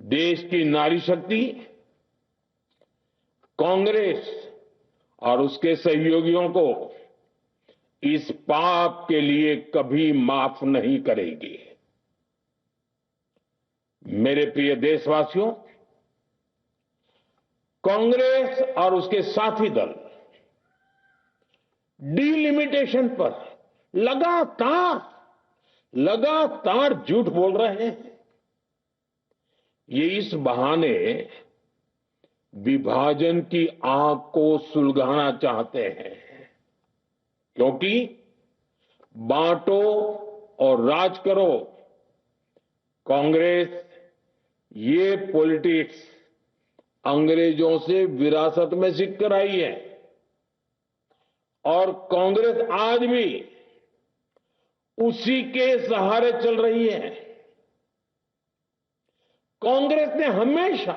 देश की नारी शक्ति कांग्रेस और उसके सहयोगियों को इस पाप के लिए कभी माफ नहीं करेगी। मेरे प्रिय देशवासियों, कांग्रेस और उसके साथी दल डिलिमिटेशन पर लगातार झूठ बोल रहे हैं। ये इस बहाने विभाजन की आग को सुलगाना चाहते हैं, क्योंकि बांटो और राज करो, कांग्रेस ये पॉलिटिक्स अंग्रेजों से विरासत में सीख कर आई है और कांग्रेस आज भी उसी के सहारे चल रही है। कांग्रेस ने हमेशा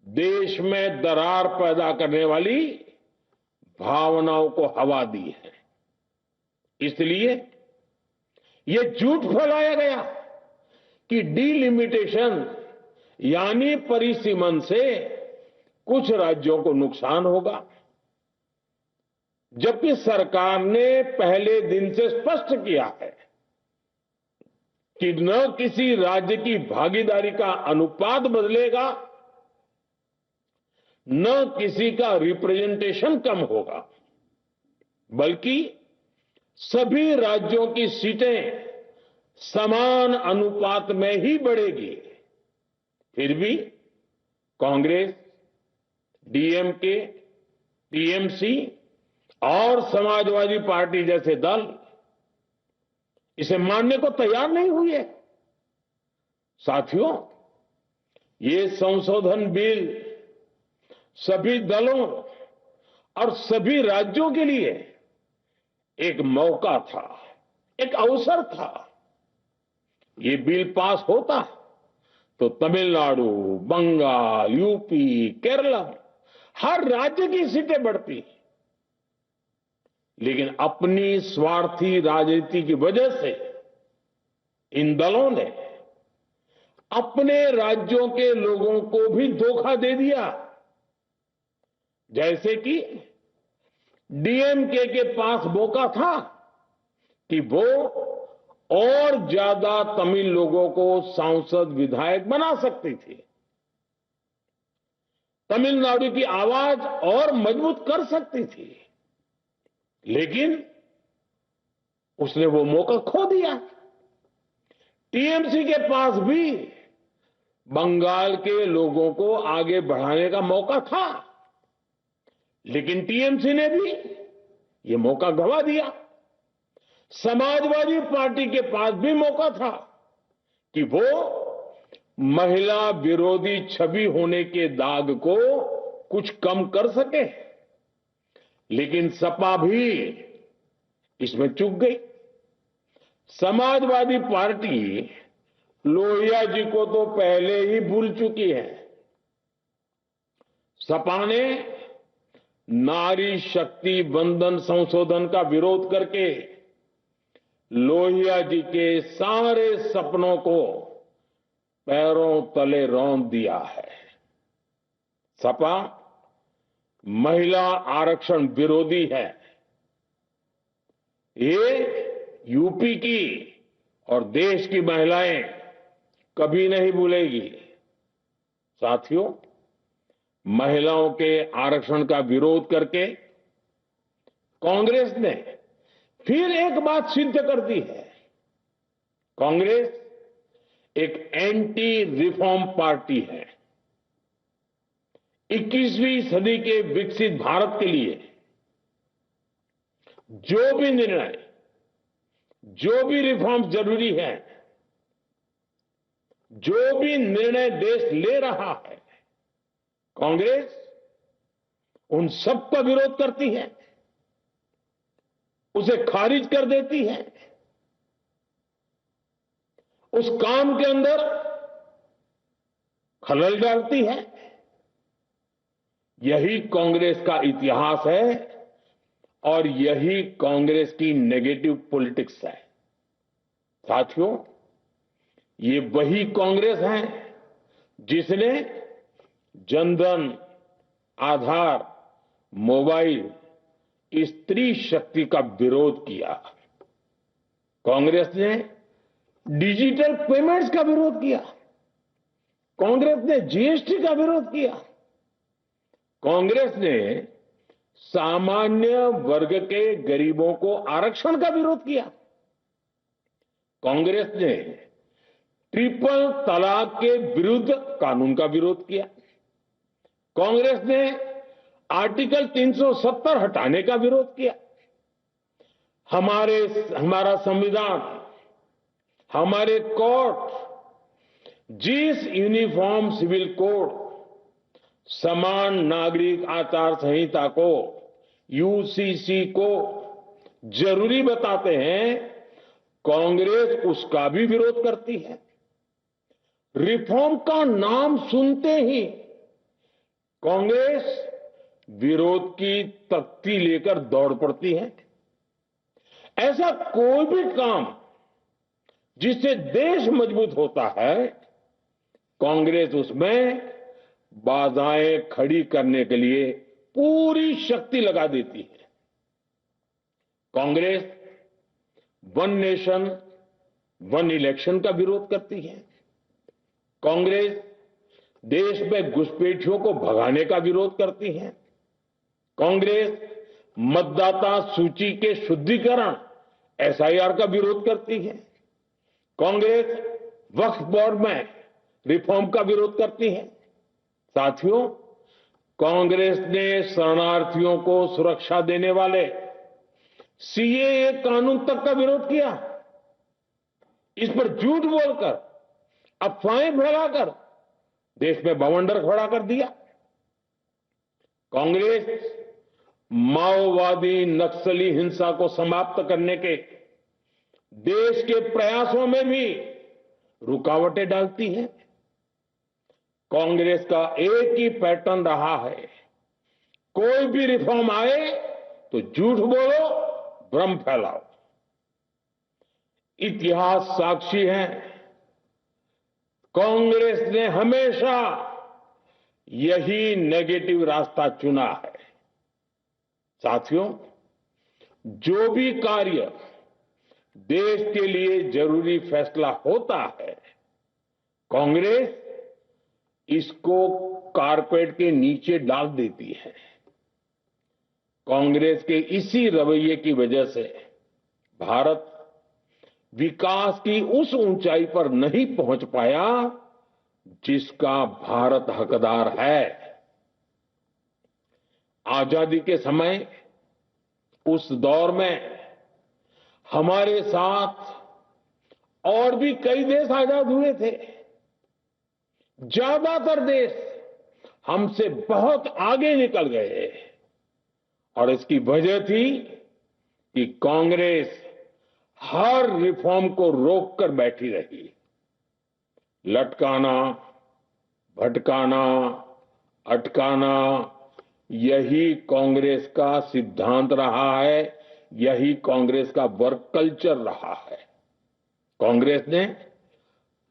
देश में दरार पैदा करने वाली भावनाओं को हवा दी है। इसलिए यह झूठ फैलाया गया कि डिलिमिटेशन यानी परिसीमन से कुछ राज्यों को नुकसान होगा, जबकि सरकार ने पहले दिन से स्पष्ट किया है कि न किसी राज्य की भागीदारी का अनुपात बदलेगा, न किसी का रिप्रेजेंटेशन कम होगा, बल्कि सभी राज्यों की सीटें समान अनुपात में ही बढ़ेगी। फिर भी कांग्रेस, डीएमके, टीएमसी और समाजवादी पार्टी जैसे दल इसे मानने को तैयार नहीं हुए। साथियों, ये संशोधन बिल सभी दलों और सभी राज्यों के लिए एक मौका था, एक अवसर था। ये बिल पास होता तो तमिलनाडु, बंगाल, यूपी, केरला हर राज्य की सीटें बढ़ती, लेकिन अपनी स्वार्थी राजनीति की वजह से इन दलों ने अपने राज्यों के लोगों को भी धोखा दे दिया। जैसे कि डीएमके के पास मौका था कि वो और ज्यादा तमिल लोगों को सांसद विधायक बना सकती थी, तमिलनाडु की आवाज और मजबूत कर सकती थी, लेकिन उसने वो मौका खो दिया। टीएमसी के पास भी बंगाल के लोगों को आगे बढ़ाने का मौका था, लेकिन टीएमसी ने भी ये मौका गंवा दिया। समाजवादी पार्टी के पास भी मौका था कि वो महिला विरोधी छवि होने के दाग को कुछ कम कर सके, लेकिन सपा भी इसमें चूक गई। समाजवादी पार्टी लोहिया जी को तो पहले ही भूल चुकी है। सपा ने नारी शक्ति वंदन संशोधन का विरोध करके लोहिया जी के सारे सपनों को पैरों तले रौंद दिया है। सपा महिला आरक्षण विरोधी है। ये यूपी की और देश की महिलाएं कभी नहीं भूलेगी। साथियों, महिलाओं के आरक्षण का विरोध करके कांग्रेस ने फिर एक बात सिद्ध कर दी है। कांग्रेस एक एंटी रिफॉर्म पार्टी है। 21वीं सदी के विकसित भारत के लिए जो भी निर्णय, जो भी रिफॉर्म जरूरी है, जो भी निर्णय देश ले रहा है, कांग्रेस उन सब का विरोध करती है, उसे खारिज कर देती है, उस काम के अंदर खलल डालती है। यही कांग्रेस का इतिहास है और यही कांग्रेस की नेगेटिव पॉलिटिक्स है। साथियों, ये वही कांग्रेस है जिसने जनधन, आधार, मोबाइल, स्त्री शक्ति का विरोध किया। कांग्रेस ने डिजिटल पेमेंट्स का विरोध किया। कांग्रेस ने जीएसटी का विरोध किया। कांग्रेस ने सामान्य वर्ग के गरीबों को आरक्षण का विरोध किया। कांग्रेस ने ट्रिपल तलाक के विरुद्ध कानून का विरोध किया। कांग्रेस ने आर्टिकल 370 हटाने का विरोध किया। हमारा संविधान, हमारे कोर्ट जिस यूनिफॉर्म सिविल कोड, समान नागरिक आचार संहिता को, यूसीसी को जरूरी बताते हैं, कांग्रेस उसका भी विरोध करती है। रिफॉर्म का नाम सुनते ही कांग्रेस विरोध की तख्ती लेकर दौड़ पड़ती है। ऐसा कोई भी काम जिससे देश मजबूत होता है, कांग्रेस उसमें बाधाएं खड़ी करने के लिए पूरी शक्ति लगा देती है। Congress one nation one election का विरोध करती है। कांग्रेस देश में घुसपैठियों को भगाने का विरोध करती है। कांग्रेस मतदाता सूची के शुद्धिकरण, एसआईआर का विरोध करती है। कांग्रेस वक्फ बोर्ड में रिफॉर्म का विरोध करती है। साथियों, कांग्रेस ने शरणार्थियों को सुरक्षा देने वाले सीएए कानून तक का विरोध किया। इस पर झूठ बोलकर, अफवाहें फैलाकर देश में बवंडर खड़ा कर दिया। कांग्रेस माओवादी नक्सली हिंसा को समाप्त करने के देश के प्रयासों में भी रुकावटें डालती है। कांग्रेस का एक ही पैटर्न रहा है, कोई भी रिफॉर्म आए तो झूठ बोलो, भ्रम फैलाओ। इतिहास साक्षी है, कांग्रेस ने हमेशा यही नेगेटिव रास्ता चुना है। साथियों, जो भी कार्य देश के लिए जरूरी फैसला होता है, कांग्रेस इसको कारपेट के नीचे डाल देती है। कांग्रेस के इसी रवैये की वजह से भारत विकास की उस ऊंचाई पर नहीं पहुंच पाया जिसका भारत हकदार है। आजादी के समय उस दौर में हमारे साथ और भी कई देश आजाद हुए थे। ज्यादातर देश हमसे बहुत आगे निकल गए और इसकी वजह थी कि कांग्रेस हर रिफॉर्म को रोककर बैठी रही। लटकाना, भटकाना, अटकाना, यही कांग्रेस का सिद्धांत रहा है, यही कांग्रेस का वर्क कल्चर रहा है। कांग्रेस ने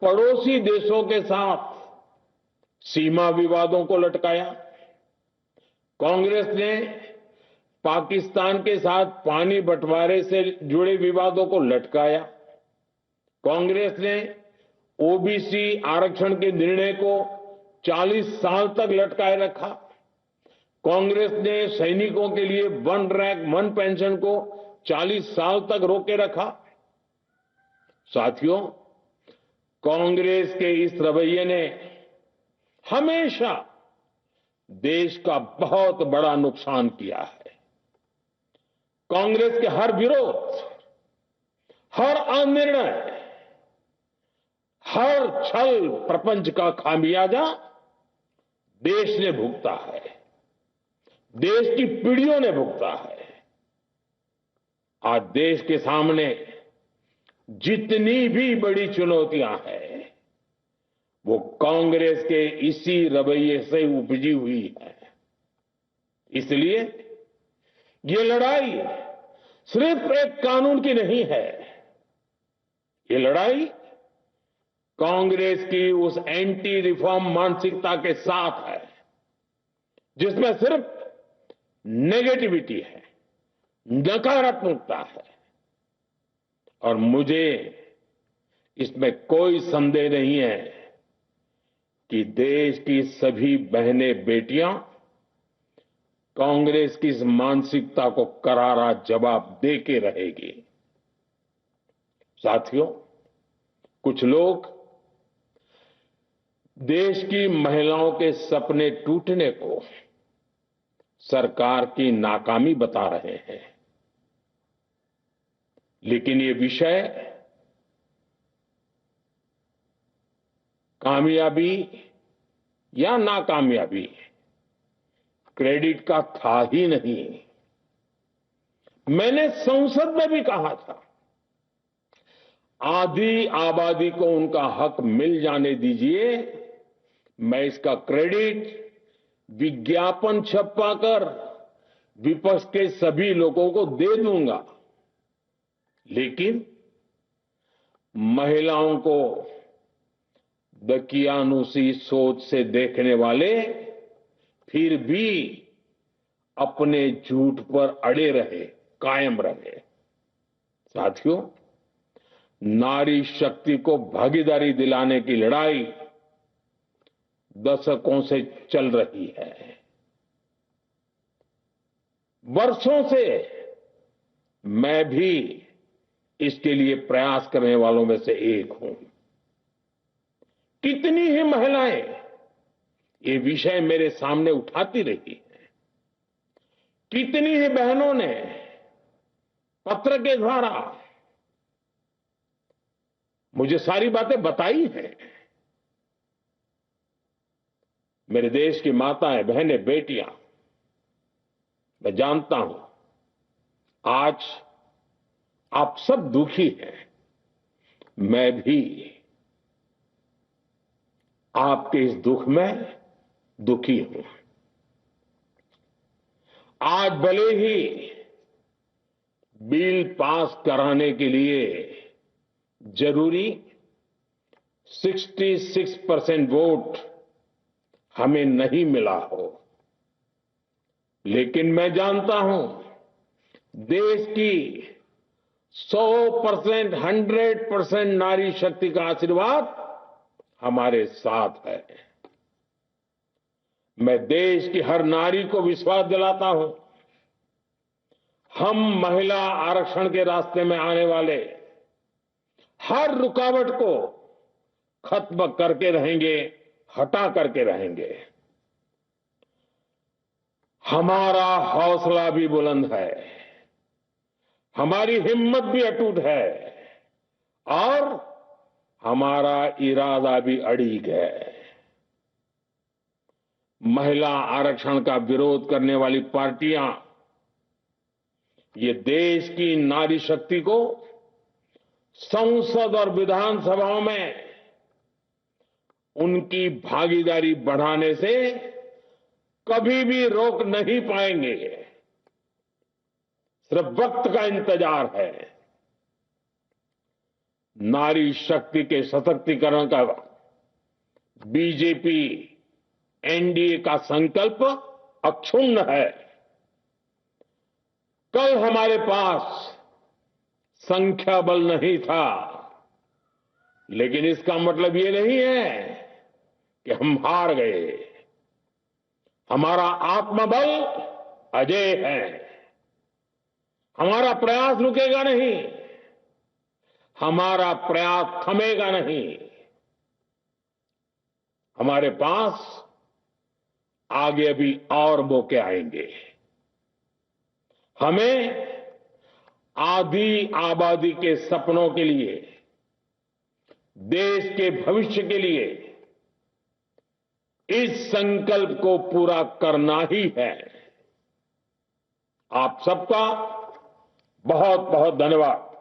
पड़ोसी देशों के साथ सीमा विवादों को लटकाया। कांग्रेस ने पाकिस्तान के साथ पानी बंटवारे से जुड़े विवादों को लटकाया। कांग्रेस ने ओबीसी आरक्षण के निर्णय को 40 साल तक लटकाए रखा। कांग्रेस ने सैनिकों के लिए वन रैंक वन पेंशन को 40 साल तक रोके रखा। साथियों, कांग्रेस के इस रवैये ने हमेशा देश का बहुत बड़ा नुकसान किया है। कांग्रेस के हर विरोध, हर अनिर्णय, हर छल प्रपंच का खामियाजा देश ने भुगता है, देश की पीढ़ियों ने भुगता है। आज देश के सामने जितनी भी बड़ी चुनौतियां हैं, वो कांग्रेस के इसी रवैये से उपजी हुई है। इसलिए ये लड़ाई सिर्फ एक कानून की नहीं है, ये लड़ाई कांग्रेस की उस एंटी रिफॉर्म मानसिकता के साथ है जिसमें सिर्फ नेगेटिविटी है, नकारात्मकता है। और मुझे इसमें कोई संदेह नहीं है कि देश की सभी बहनें बेटियां कांग्रेस की इस मानसिकता को करारा जवाब दे के रहेगी। साथियों, कुछ लोग देश की महिलाओं के सपने टूटने को सरकार की नाकामी बता रहे हैं, लेकिन ये विषय कामयाबी या नाकामयाबी क्रेडिट का था ही नहीं। मैंने संसद में भी कहा था, आधी आबादी को उनका हक मिल जाने दीजिए, मैं इसका क्रेडिट विज्ञापन छपवाकर विपक्ष के सभी लोगों को दे दूंगा। लेकिन महिलाओं को दकियानुसी सोच से देखने वाले फिर भी अपने झूठ पर अड़े रहे, कायम रहे। साथियों, नारी शक्ति को भागीदारी दिलाने की लड़ाई दशकों से चल रही है। वर्षों से मैं भी इसके लिए प्रयास करने वालों में से एक हूं। कितनी ही महिलाएं ये विषय मेरे सामने उठाती रही हैं, कितनी ही बहनों ने पत्र के द्वारा मुझे सारी बातें बताई हैं। मेरे देश की माताएं, बहनें, बेटियां, मैं जानता हूं आज आप सब दुखी हैं। मैं भी आपके इस दुख में दुखी हूं। आज भले ही बिल पास कराने के लिए जरूरी 66% वोट हमें नहीं मिला हो, लेकिन मैं जानता हूं देश की 100%, 100% नारी शक्ति का आशीर्वाद हमारे साथ है। मैं देश की हर नारी को विश्वास दिलाता हूं, हम महिला आरक्षण के रास्ते में आने वाले हर रुकावट को खत्म करके रहेंगे, हटा करके रहेंगे। हमारा हौसला भी बुलंद है, हमारी हिम्मत भी अटूट है और हमारा इरादा भी अड़िग है। महिला आरक्षण का विरोध करने वाली पार्टियां ये देश की नारी शक्ति को संसद और विधानसभाओं में उनकी भागीदारी बढ़ाने से कभी भी रोक नहीं पाएंगे। सिर्फ वक्त का इंतजार है। नारी शक्ति के सशक्तिकरण का बीजेपी एनडीए का संकल्प अक्षुण्ण है। कल हमारे पास संख्या बल नहीं था, लेकिन इसका मतलब ये नहीं है कि हम हार गए। हमारा आत्मबल अजेय है। हमारा प्रयास रुकेगा नहीं, हमारा प्रयास थमेगा नहीं। हमारे पास आगे भी और मौके आएंगे। हमें आधी आबादी के सपनों के लिए, देश के भविष्य के लिए इस संकल्प को पूरा करना ही है। आप सबका बहुत बहुत धन्यवाद।